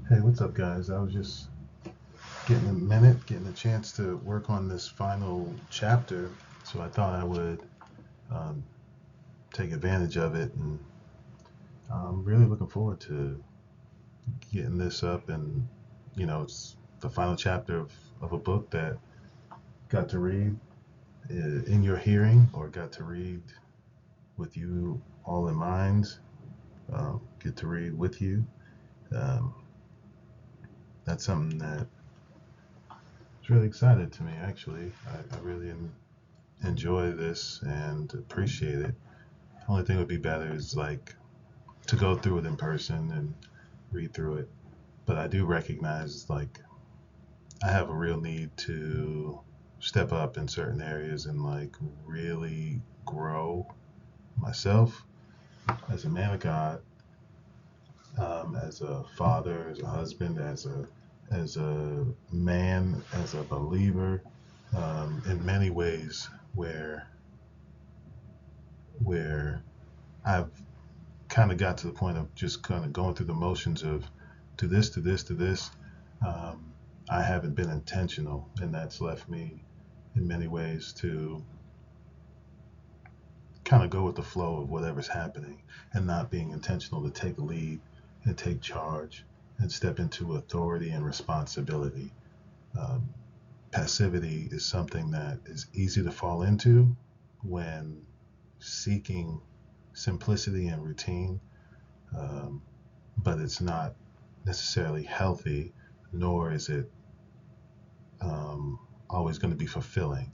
Hey, what's up, guys? I was just getting a minute, getting a chance to work on this final chapter, so I thought I would um, take advantage of it, and I'm really looking forward to getting this up. And it's the final chapter of a book that got to read in your hearing, or got to read with you all in mind. Get to read with you. Um, that's something that is really excited to me. Actually, I really enjoy this and appreciate it. Only thing would be better is like to go through it in person and read through it. But I do recognize like I have a real need to step up in certain areas and like really grow myself as a man of God, as a father, as a husband, as a man, as a believer, in many ways where I've kind of got to the point of just kind of going through the motions of to this, to this, to this. Um, I haven't been intentional, and that's left me in many ways to kind of go with the flow of whatever's happening and not being intentional to take lead and take charge and step into authority and responsibility. Um, Passivity is something that is easy to fall into when seeking simplicity and routine, um, but it's not necessarily healthy, nor is it um, always going to be fulfilling,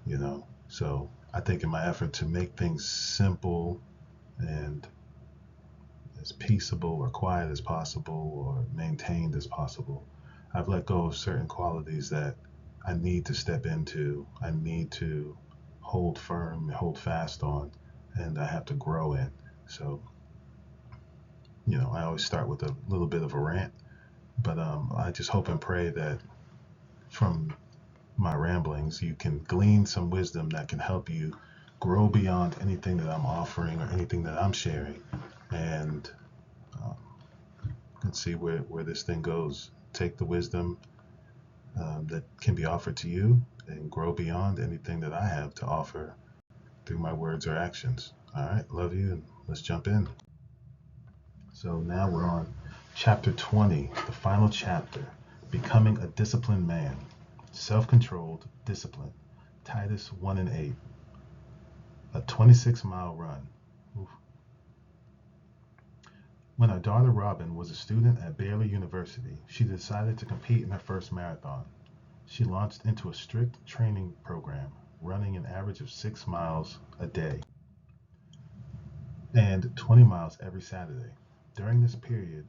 you know? So I think in my effort to make things simple and as peaceable or quiet as possible or maintained as possible, I've let go of certain qualities that I need to step into, I need to hold firm, hold fast on, and I have to grow in. So, I always start with a little bit of a rant, but I just hope and pray that from my ramblings, you can glean some wisdom that can help you grow beyond anything that I'm offering or anything that I'm sharing, and um, see where this thing goes. Take the wisdom that can be offered to you and grow beyond anything that I have to offer through my words or actions. All right, love you, and let's jump in. So now we're on chapter 20, the final chapter, becoming a disciplined man, self-controlled discipline. Titus 1 and 8, a 26-mile run. Oof. When our daughter Robin was a student at Baylor University, she decided to compete in her first marathon. She launched into a strict training program, running an average of 6 miles a day and 20 miles every Saturday. During this period,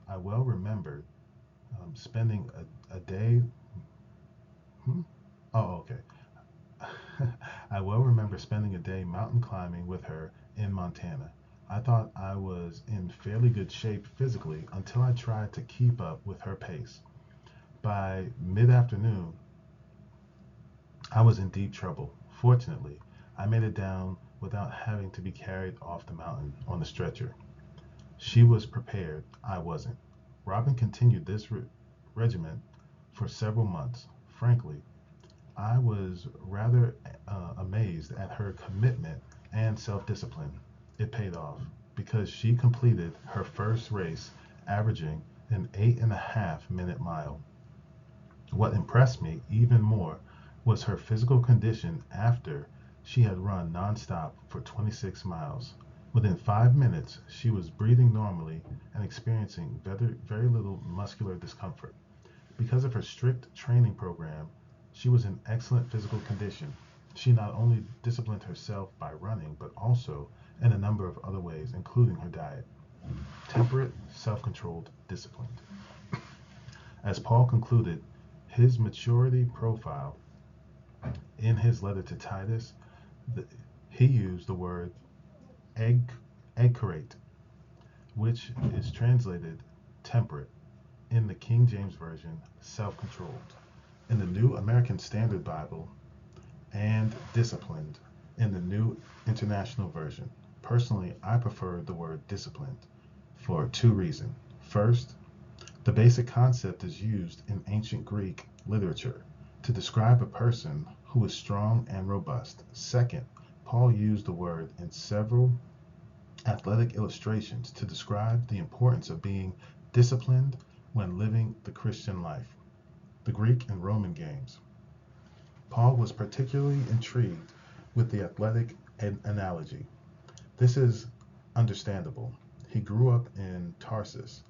I well remembered spending a day. Hmm? Oh, okay. I well remember spending a day mountain climbing with her in Montana. I thought I was in fairly good shape physically until I tried to keep up with her pace. By mid afternoon, I was in deep trouble. Fortunately, I made it down without having to be carried off the mountain on the stretcher. She was prepared. I wasn't. Robin continued this regimen for several months. Frankly, I was rather amazed at her commitment and self discipline. It paid off because she completed her first race averaging an 8.5 minute mile. What impressed me even more was her physical condition after she had run nonstop for 26 miles. Within 5 minutes, she was breathing normally and experiencing very little muscular discomfort. Because of her strict training program, she was in excellent physical condition. She not only disciplined herself by running, but also in a number of other ways, including her diet. Temperate, self controlled, disciplined. As Paul concluded his maturity profile in his letter to Titus, the, he used the word eg, egkerate, which is translated temperate in the King James Version, self controlled, in the New American Standard Bible, and disciplined in the New International Version. Personally, I prefer the word disciplined for two reasons. First, The basic concept is used in ancient Greek literature to describe a person who is strong and robust. Second, Paul used the word in several athletic illustrations to describe the importance of being disciplined when living the Christian life. The Greek and Roman games. Paul was particularly intrigued with the athletic analogy. This is understandable. He grew up in Tarsus,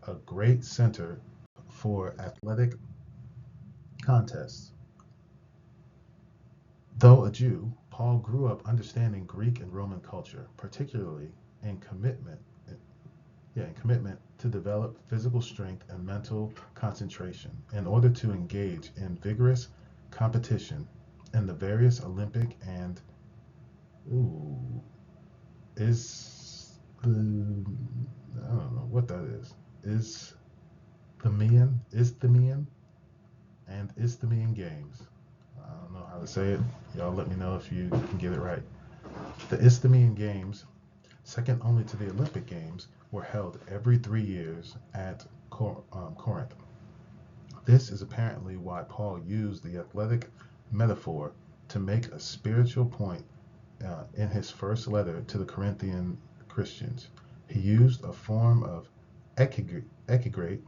a great center for athletic contests. Though a Jew, Paul grew up understanding Greek and Roman culture, particularly in commitment to develop physical strength and mental concentration in order to engage in vigorous competition in the various Olympic and ooh, is the I don't know what that is Isthmian and Isthmian Games. I don't know how to say it. Y'all let me know if you can get it right. The Isthmian Games, second only to the Olympic Games, were held every 3 years at Corinth. This is apparently why Paul used the athletic metaphor to make a spiritual point in his first letter to the Corinthian Christians. He used a form of ekigrate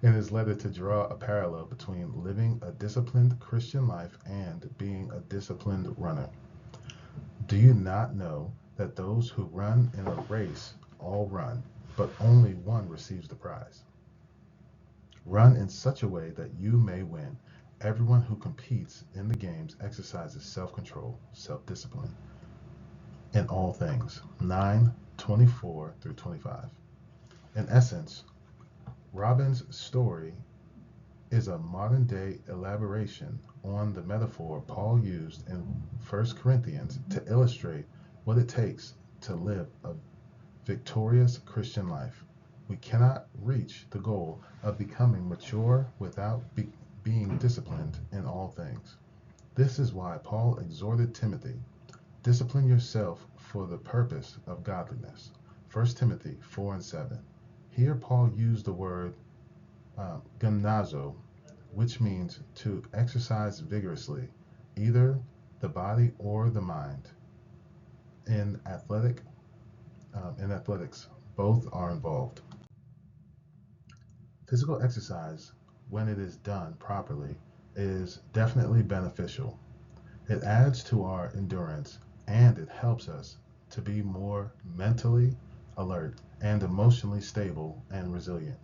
in his letter to draw a parallel between living a disciplined Christian life and being a disciplined runner. Do you not know that those who run in a race all run, but only one receives the prize? Run in such a way that you may win. Everyone who competes in the games exercises self-control, self-discipline in all things. 9:24 through 25. In essence, Robin's story is a modern day elaboration on the metaphor Paul used in 1 Corinthians to illustrate what it takes to live a victorious Christian life. We cannot reach the goal of becoming mature without being disciplined in all things. This is why Paul exhorted Timothy, discipline yourself for the purpose of godliness. 1 Timothy 4 and 7. Here Paul used the word gymnazo, which means to exercise vigorously, either the body or the mind. In athletics, both are involved. Physical exercise, when it is done properly, is definitely beneficial. It adds to our endurance and it helps us to be more mentally alert and emotionally stable and resilient.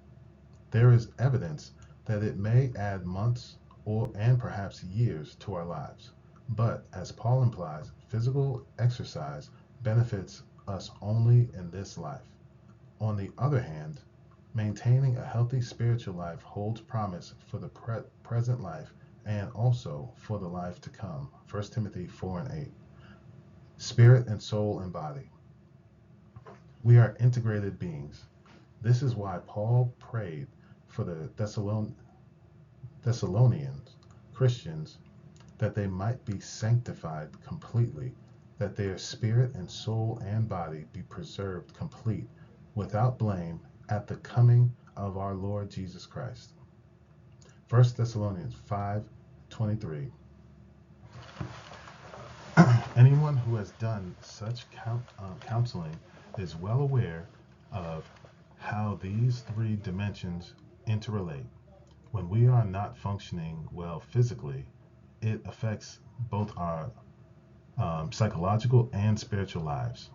There is evidence that it may add months and perhaps years to our lives. But as Paul implies, physical exercise benefits us only in this life. On the other hand, maintaining a healthy spiritual life holds promise for the present life and also for the life to come. 1 Timothy 4 and 8. Spirit and soul and body. We are integrated beings. This is why Paul prayed for the Thessalonians, Christians, that they might be sanctified completely, that their spirit and soul and body be preserved complete, without blame, at the coming of our Lord Jesus Christ. 1 Thessalonians 5:23. Anyone who has done such counseling is well aware of how these three dimensions interrelate. When we are not functioning well physically, it affects both our psychological and spiritual lives.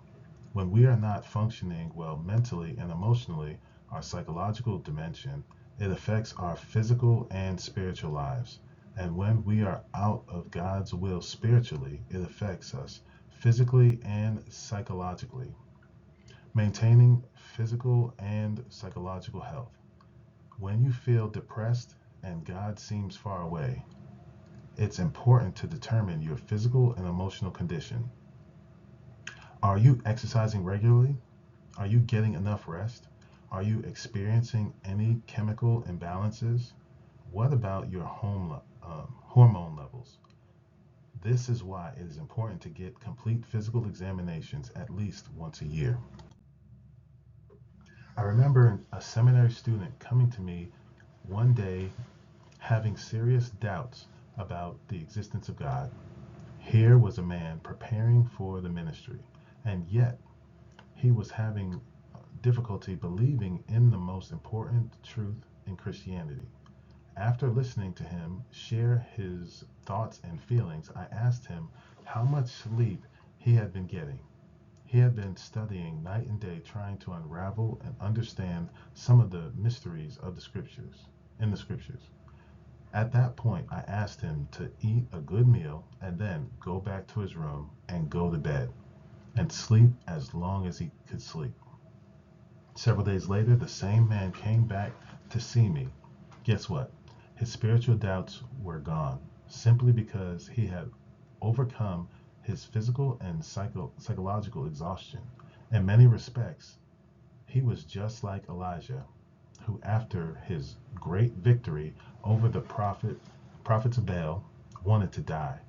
When we are not functioning well mentally and emotionally, our psychological dimension, it affects our physical and spiritual lives. And when we are out of God's will spiritually, it affects us physically and psychologically. Maintaining physical and psychological health. When you feel depressed and God seems far away, it's important to determine your physical and emotional condition. Are you exercising regularly? Are you getting enough rest? Are you experiencing any chemical imbalances? What about your hormone levels? This is why it is important to get complete physical examinations at least once a year. I remember a seminary student coming to me one day having serious doubts about the existence of God. Here was a man preparing for the ministry, and yet he was having difficulty believing in the most important truth in Christianity. After listening to him share his thoughts and feelings, I asked him how much sleep he had been getting. He had been studying night and day trying to unravel and understand some of the mysteries of the scriptures in the scriptures. At that point, I asked him to eat a good meal and then go back to his room and go to bed and sleep as long as he could sleep. Several days later, the same man came back to see me. Guess what? His spiritual doubts were gone simply because he had overcome his physical and psychological exhaustion. In many respects, he was just like Elijah, who, after his great victory over the prophets of Baal, wanted to die.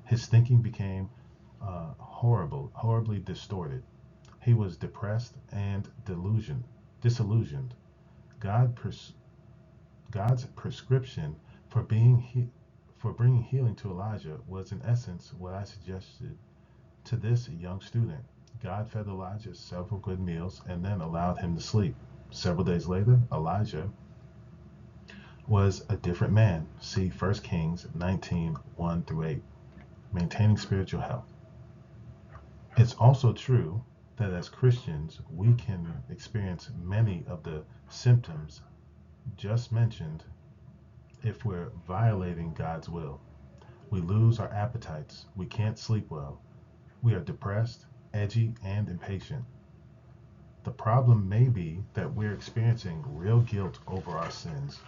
His thinking became horribly distorted. He was depressed and disillusioned. God pers- God's prescription for for bringing healing to Elijah was in essence what I suggested to this young student. God fed Elijah several good meals and then allowed him to sleep. Several days later, Elijah was a different man. See 1 Kings 19:1 through 8. Maintaining spiritual health. It's also true that as Christians, we can experience many of the symptoms just mentioned if we're violating God's will. We lose our appetites, we can't sleep well, we are depressed, edgy, and impatient. The problem may be that we're experiencing real guilt over our sins,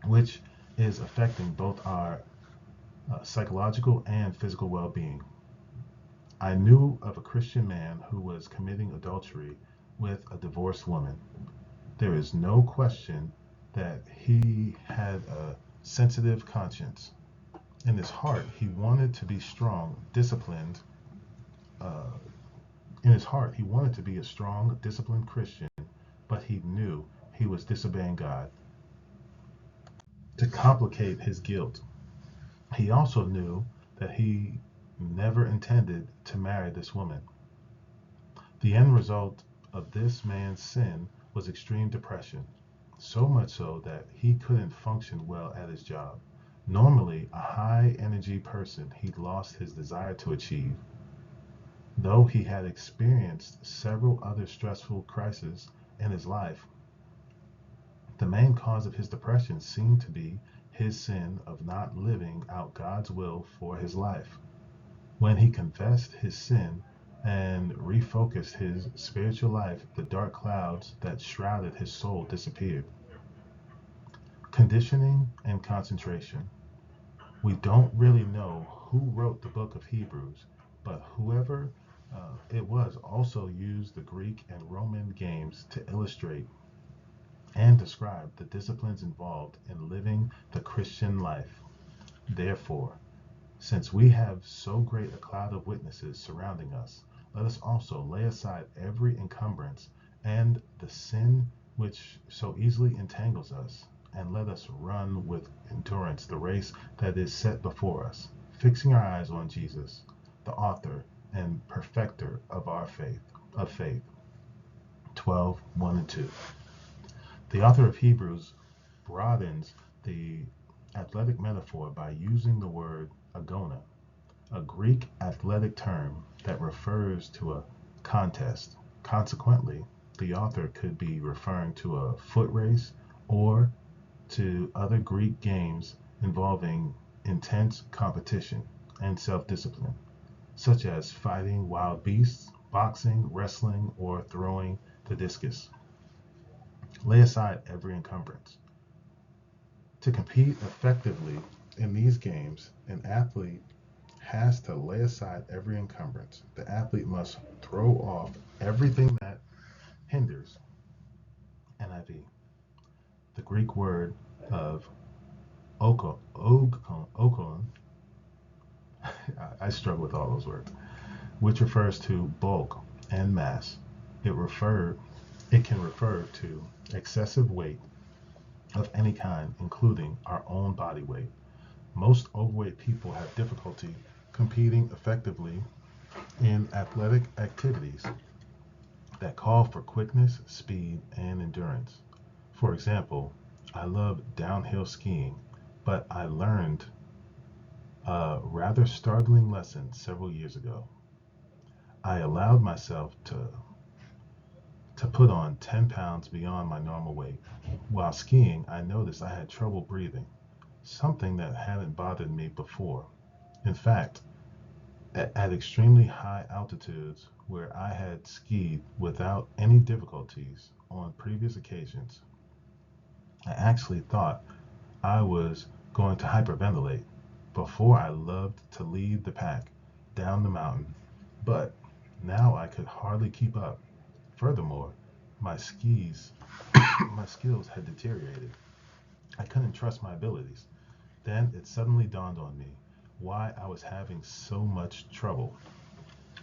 which is affecting both our psychological and physical well being. I knew of a Christian man who was committing adultery with a divorced woman. There is no question that he had a sensitive conscience. In his heart, he wanted to be strong, disciplined. Uh, in his heart, he wanted to be a strong, disciplined Christian, but he knew he was disobeying God. To complicate his guilt, he also knew that he never intended to marry this woman. The end result of this man's sin was extreme depression, so much so that he couldn't function well at his job. Normally a high energy person, he lost his desire to achieve. Though he had experienced several other stressful crises in his life, the main cause of his depression seemed to be his sin of not living out God's will for his life. When he confessed his sin and refocused his spiritual life, the dark clouds that shrouded his soul disappeared. Conditioning and concentration. We don't really know who wrote the book of Hebrews, but whoever it was also used the Greek and Roman games to illustrate and describe the disciplines involved in living the Christian life. Therefore, since we have so great a cloud of witnesses surrounding us, let us also lay aside every encumbrance and the sin which so easily entangles us, and let us run with endurance the race that is set before us, fixing our eyes on Jesus, the author and perfecter of our faith. 12:1 and 2. The author of Hebrews broadens the athletic metaphor by using the word agona, a Greek athletic term that refers to a contest. Consequently, the author could be referring to a foot race or to other Greek games involving intense competition and self-discipline, such as fighting wild beasts, boxing, wrestling, or throwing the discus. Lay aside every encumbrance. To compete effectively in these games, an athlete has to lay aside every encumbrance. The athlete must throw off everything that hinders. NIV. The Greek word of okon, I struggle with all those words, which refers to bulk and mass. It referred It can refer to excessive weight of any kind, including our own body weight. Most overweight people have difficulty competing effectively in athletic activities that call for quickness, speed, and endurance. For example, I love downhill skiing, but I learned a rather startling lesson several years ago. I allowed myself to put on 10 pounds beyond my normal weight. While skiing, I noticed I had trouble breathing, something that hadn't bothered me before. In fact, at extremely high altitudes where I had skied without any difficulties on previous occasions, I actually thought I was going to hyperventilate. Before, I loved to lead the pack down the mountain, but now I could hardly keep up. Furthermore, my skis, my skills had deteriorated. I couldn't trust my abilities. Then it suddenly dawned on me why I was having so much trouble.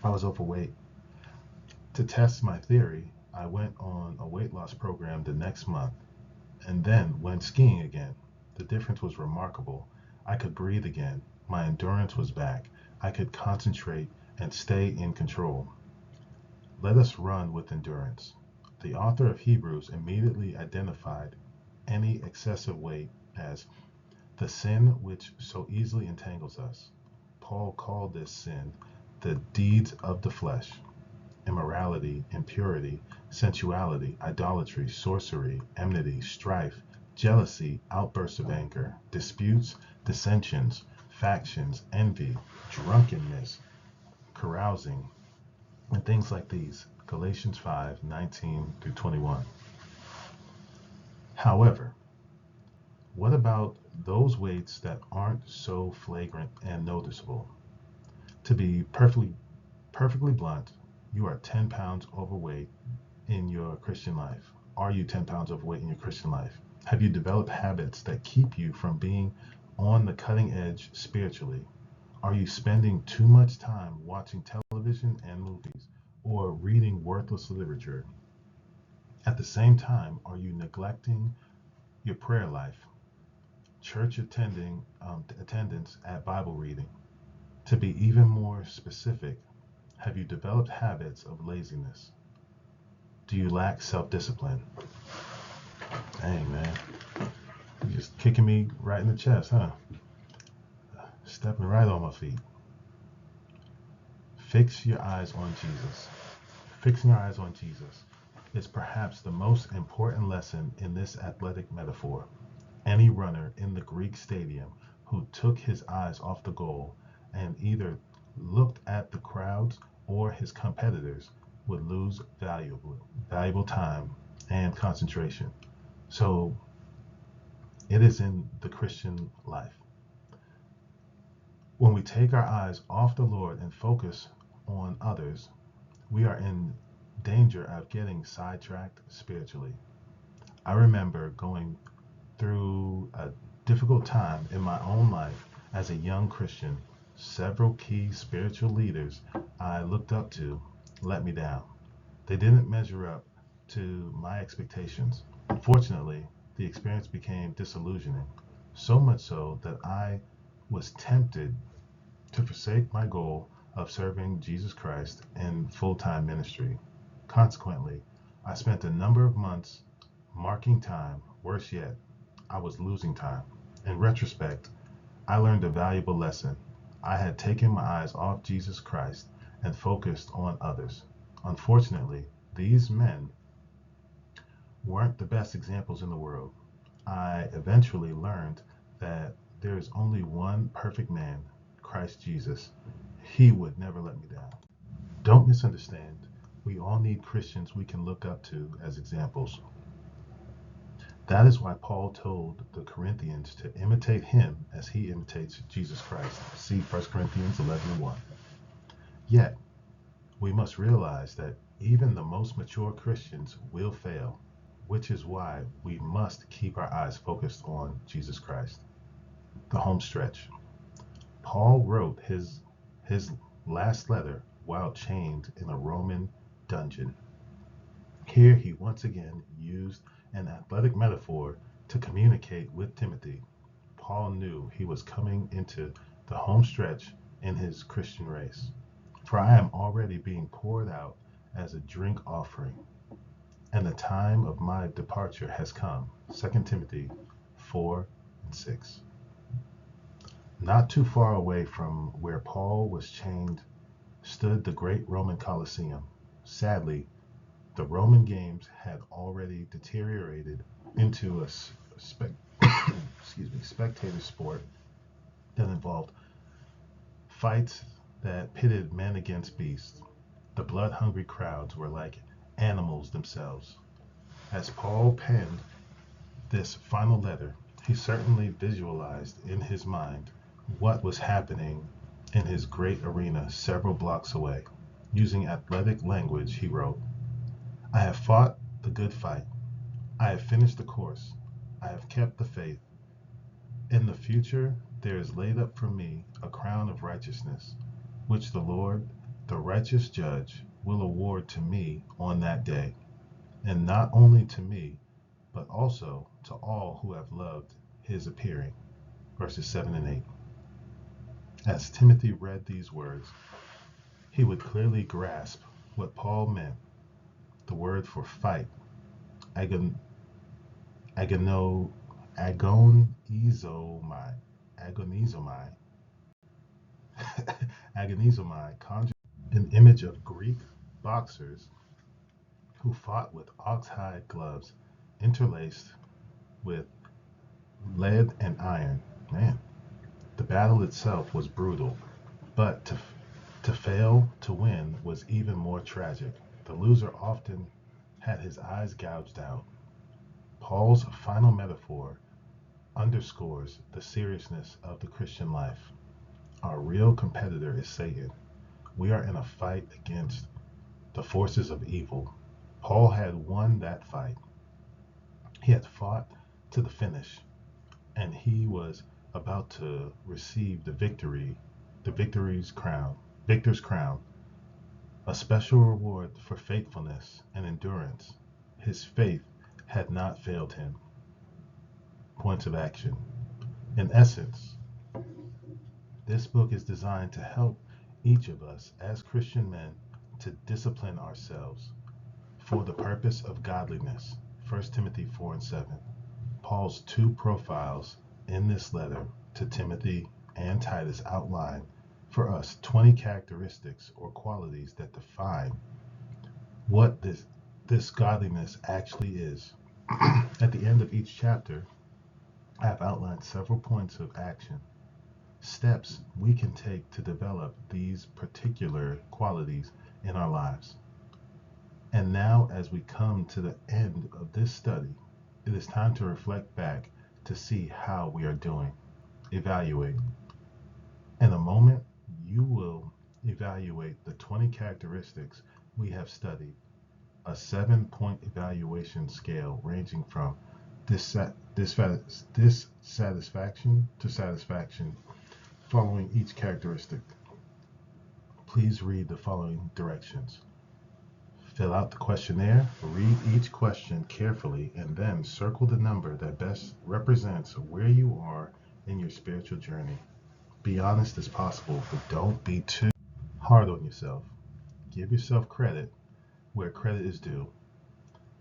I was overweight. To test my theory, I went on a weight loss program the next month and then went skiing again. The difference was remarkable. I could breathe again. My endurance was back. I could concentrate and stay in control. Let us run with endurance. The author of Hebrews immediately identified any excessive weight as the sin which so easily entangles us. Paul called this sin the deeds of the flesh: immorality, impurity, sensuality, idolatry, sorcery, enmity, strife, jealousy, outbursts of anger, disputes, dissensions, factions, envy, drunkenness, carousing, and things like these. Galatians 5:19 through 21. However, what about those weights that aren't so flagrant and noticeable? To be perfectly blunt, you are 10 pounds overweight in your Christian life. Are you 10 pounds overweight in your Christian life? Have you developed habits that keep you from being on the cutting edge spiritually? Are you spending too much time watching television and movies or reading worthless literature? At the same time, are you neglecting your prayer life, church attendance at Bible reading? To be even more specific, have you developed habits of laziness? Do you lack self-discipline? Dang, man. You're just kicking me right in the chest, huh? Stepping right on my feet. Fix your eyes on Jesus. Fixing our eyes on Jesus is perhaps the most important lesson in this athletic metaphor. Any runner in the Greek stadium who took his eyes off the goal and either looked at the crowds or his competitors would lose valuable time and concentration. So it is in the Christian life. When we take our eyes off the Lord and focus on others, we are in danger of getting sidetracked spiritually. I remember going through a difficult time in my own life as a young Christian. Several key spiritual leaders I looked up to let me down. They didn't measure up to my expectations. Unfortunately, the experience became disillusioning, so much so that I was tempted to forsake my goal of serving Jesus Christ in full time ministry. Consequently, I spent a number of months marking time. Worse yet, I was losing time. In retrospect, I learned a valuable lesson. I had taken my eyes off Jesus Christ and focused on others. Unfortunately, these men weren't the best examples in the world. I eventually learned that there is only one perfect man, Christ Jesus. He would never let me down. Don't misunderstand. We all need Christians we can look up to as examples. That is why Paul told the Corinthians to imitate him as he imitates Jesus Christ. See 1 Corinthians 11:1. Yet, we must realize that even the most mature Christians will fail, which is why we must keep our eyes focused on Jesus Christ. The home stretch. Paul wrote his last letter while chained in a Roman dungeon. Here he once again used an athletic metaphor to communicate with Timothy. Paul knew he was coming into the home stretch in his Christian race. For I am already being poured out as a drink offering, and the time of my departure has come. 2 Timothy 4 and 6. Not too far away from where Paul was chained stood the great Roman Colosseum. Sadly, the Roman games had already deteriorated into a spectator sport that involved fights that pitted men against beasts. The blood-hungry crowds were like animals themselves. As Paul penned this final letter, he certainly visualized in his mind what was happening in his great arena several blocks away. Using athletic language, he wrote, I have fought the good fight. I have finished the course. I have kept the faith. In the future, there is laid up for me a crown of righteousness, which the Lord, the righteous judge, will award to me on that day, and not only to me, but also to all who have loved his appearing. Verses 7 and 8. As Timothy read these words, he would clearly grasp what Paul meant. The word for fight, agonizomai, agonizomai, agonizomai conjures an image of Greek boxers who fought with oxhide gloves interlaced with lead and iron. Man, the battle itself was brutal, but to fail to win was even more tragic. The loser often had his eyes gouged out. Paul's final metaphor underscores the seriousness of the Christian life. Our real competitor is Satan. We are in a fight against the forces of evil. Paul had won that fight. He had fought to the finish, and he was about to receive the victor's crown, a special reward for faithfulness and endurance. His faith had not failed him. Points of action. In essence, this book is designed to help each of us as Christian men to discipline ourselves for the purpose of godliness. 1 Timothy 4 and 7. Paul's two profiles in this letter to Timothy and Titus outline for us 20 characteristics or qualities that define what this godliness actually is. At the end of each chapter, I have outlined several points of action, steps we can take to develop these particular qualities in our lives. And now, as we come to the end of this study, it is time to reflect back to see how we are doing. Evaluate. In a moment, you will evaluate the 20 characteristics we have studied, a 7-point evaluation scale ranging from dissatisfaction to satisfaction following each characteristic. Please read the following directions. Fill out the questionnaire, read each question carefully, and then circle the number that best represents where you are in your spiritual journey. Be honest as possible, but don't be too hard on yourself. Give yourself credit where credit is due.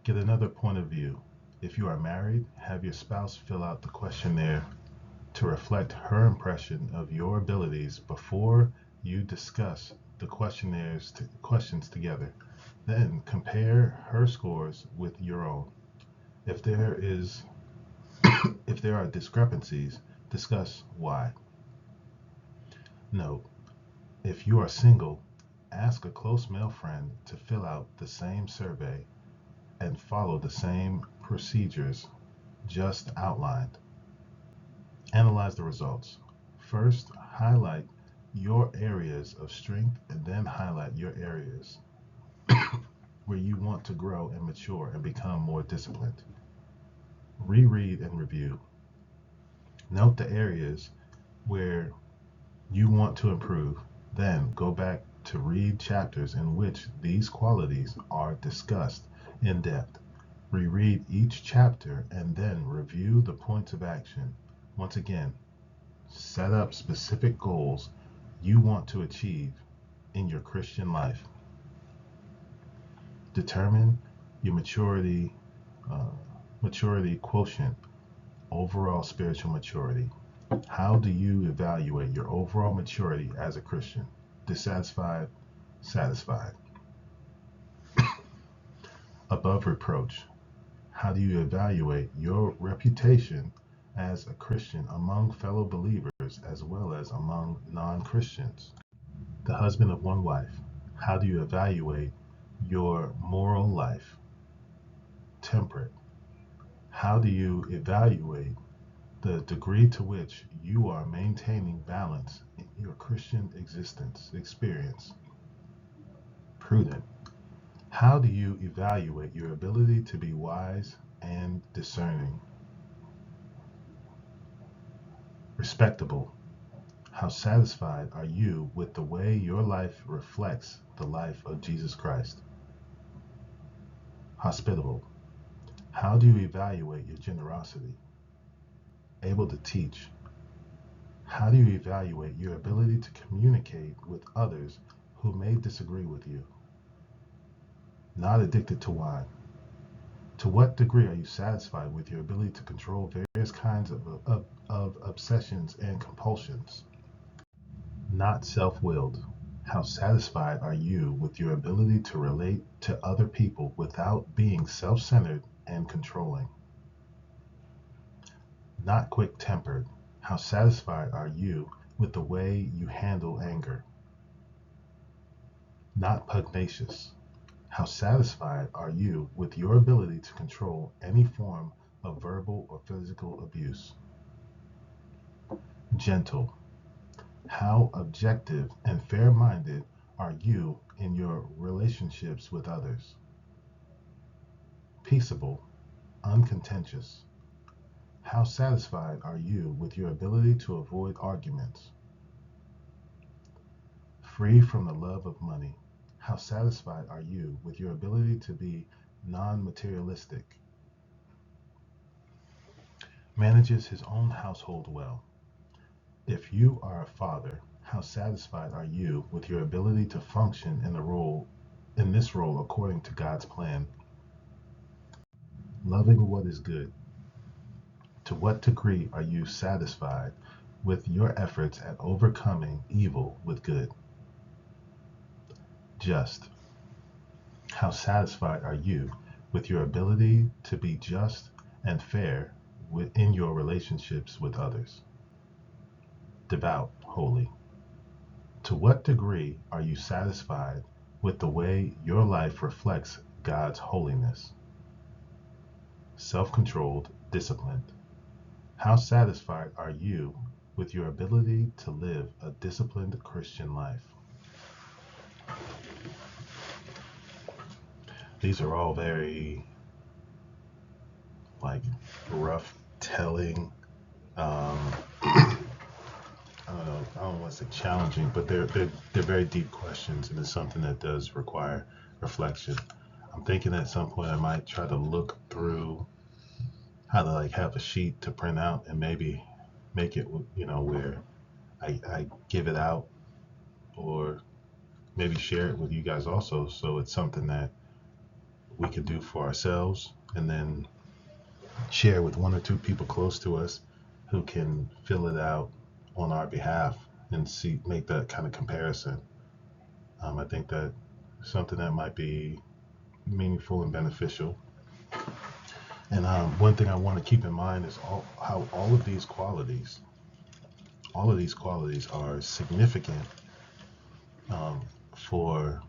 Get another point of view. If you are married, have your spouse fill out the questionnaire to reflect her impression of your abilities before you discuss the questions together. Then compare her scores with your own. If there are discrepancies, discuss why. Note, if you are single, ask a close male friend to fill out the same survey and follow the same procedures just outlined. Analyze the results. First, highlight your areas of strength and then highlight your areas where you want to grow and mature and become more disciplined. Reread and review. Note the areas where you want to improve. Then go back to read chapters in which these qualities are discussed in depth. Reread each chapter and then review the points of action. Once again, set up specific goals you want to achieve in your Christian life. Determine your uh, maturity quotient, overall spiritual maturity. How do you evaluate your overall maturity as a Christian? Dissatisfied, satisfied. Above reproach. How do you evaluate your reputation as a Christian among fellow believers as well as among non Christians? The husband of one wife. How do you evaluate your moral life? Temperate. How do you evaluate the degree to which you are maintaining balance in your Christian experience? Prudent. How do you evaluate your ability to be wise and discerning? Respectable. How satisfied are you with the way your life reflects the life of Jesus Christ? Hospitable. How do you evaluate your generosity? Able to teach. How do you evaluate your ability to communicate with others who may disagree with you? Not addicted to wine. To what degree are you satisfied with your ability to control various kinds of obsessions and compulsions? Not self willed. How satisfied are you with your ability to relate to other people without being self centered and controlling? Not quick tempered. How satisfied are you with the way you handle anger? Not pugnacious. How satisfied are you with your ability to control any form of verbal or physical abuse? Gentle. How objective and fair minded are you in your relationships with others? Peaceable, uncontentious. How satisfied are you with your ability to avoid arguments? Free from the love of money. How satisfied are you with your ability to be non materialistic? Manages his own household well. If you are a father, how satisfied are you with your ability to function in this role according to God's plan? Loving what is good. To what degree are you satisfied with your efforts at overcoming evil with good? Just. How satisfied are you with your ability to be just and fair within your relationships with others? Devout, holy. To what degree are you satisfied with the way your life reflects God's holiness? Self controlled, disciplined. How satisfied are you with your ability to live a disciplined Christian life? These are all very like rough telling. I don't want to say challenging, but they're very deep questions, and it's something that does require reflection. I'm thinking at some point I might try to look through how to like have a sheet to print out and maybe make it where I give it out or maybe share it with you guys also, so it's something that we can do for ourselves and then share with one or two people close to us who can fill it out on our behalf and make that kind of comparison. I think that something that might be meaningful and beneficial. And one thing I want to keep in mind is how all of these qualities are significant um, for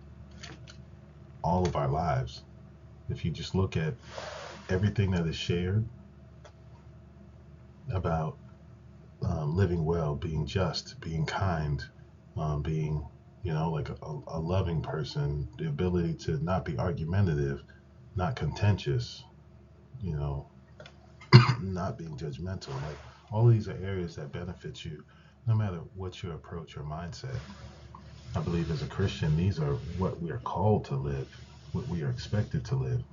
all of our lives. If you just look at everything that is shared about living well, being just, being kind, being, like a loving person, the ability to not be argumentative, not contentious, you know, not being judgmental. Like all of these are areas that benefit you no matter what your approach or mindset. I believe as a Christian, these are what we are called to live, what we are expected to live.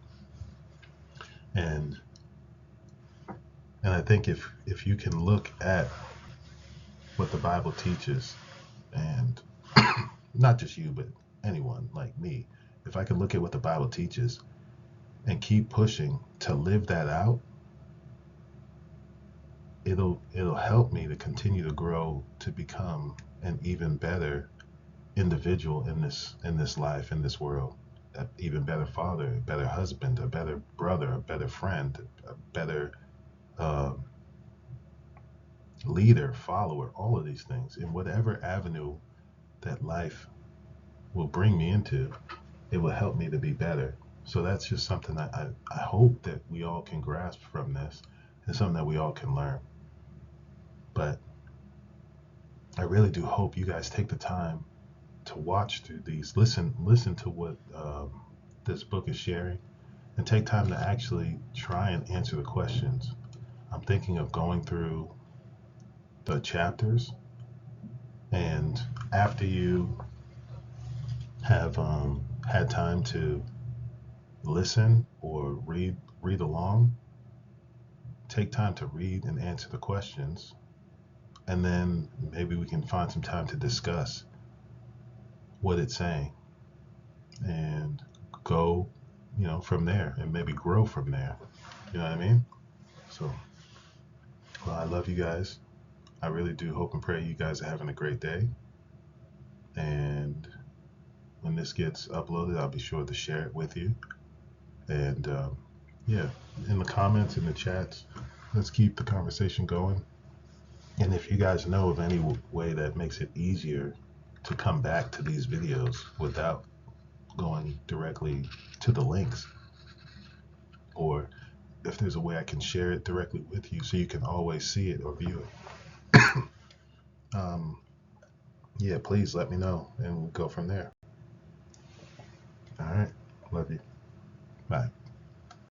And I think if you can look at what the Bible teaches, and not just you, but anyone like me, if I can look at what the Bible teaches and keep pushing to live that out, it'll help me to continue to grow to become an even better individual in this life, in this world, an even better father, a better husband, a better brother, a better friend, a better uh, leader, follower, all of these things in whatever avenue that life will bring me into. It will help me to be better. So that's just something I hope that we all can grasp from this, and something that we all can learn. But I really do hope you guys take the time to watch through these, listen to what this book is sharing, and take time to actually try and answer the questions. I'm thinking of going through the chapters, and after you have had time to listen or read along, take time to read and answer the questions, and then maybe we can find some time to discuss what it's saying and go, from there, and maybe grow from there. You know what I mean? So, well, I love you guys. I really do hope and pray you guys are having a great day. And when this gets uploaded, I'll be sure to share it with you. And yeah, in the comments, in the chats, let's keep the conversation going. And if you guys know of any way that makes it easier to come back to these videos without going directly to the links, or if there's a way I can share it directly with you so you can always see it or view it, yeah, please let me know and we'll go from there. All right. Love you. Bye.